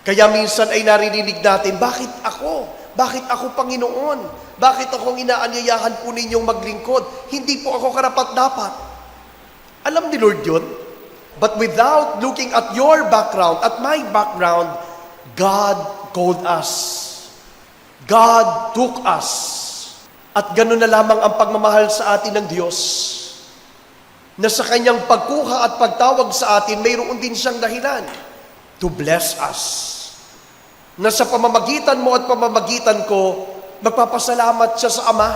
Kaya minsan ay naririnig natin, bakit ako? Bakit ako, Panginoon? Bakit akong inaanyayahan po ninyong maglingkod? Hindi po ako karapat-dapat. Alam ni Lord yun. But without looking at your background, at my background, God called us. God took us. At gano'n na lamang ang pagmamahal sa atin ng Diyos, na sa kanyang pagkuha at pagtawag sa atin, mayroon din siyang dahilan to bless us. Na sa pamamagitan mo at pamamagitan ko, magpapasalamat siya sa Ama.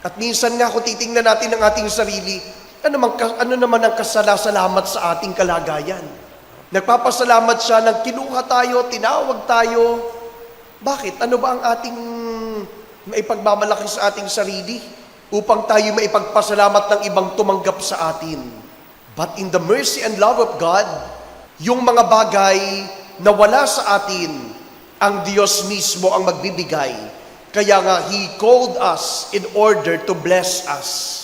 At minsan nga kung titingnan natin ang ating sarili, ano naman ang kasalamat sa ating kalagayan? Nagpapasalamat siya nang kinuha tayo, tinawag tayo. Bakit? Ano ba ang ating maipagmamalaki sa ating sarili upang tayo maipagpasalamat ng ibang tumanggap sa atin? But in the mercy and love of God, yung mga bagay na wala sa atin, ang Diyos mismo ang magbibigay. Kaya nga, He called us in order to bless us.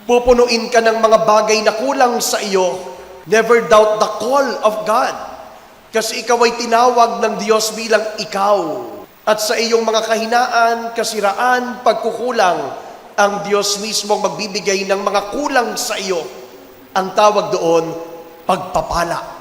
Pupunuin ka ng mga bagay na kulang sa iyo. Never doubt the call of God. Kasi ikaw ay tinawag ng Diyos bilang ikaw. At sa iyong mga kahinaan, kasiraan, pagkukulang, ang Diyos mismo ang magbibigay ng mga kulang sa iyo. Ang tawag doon, pagpapala.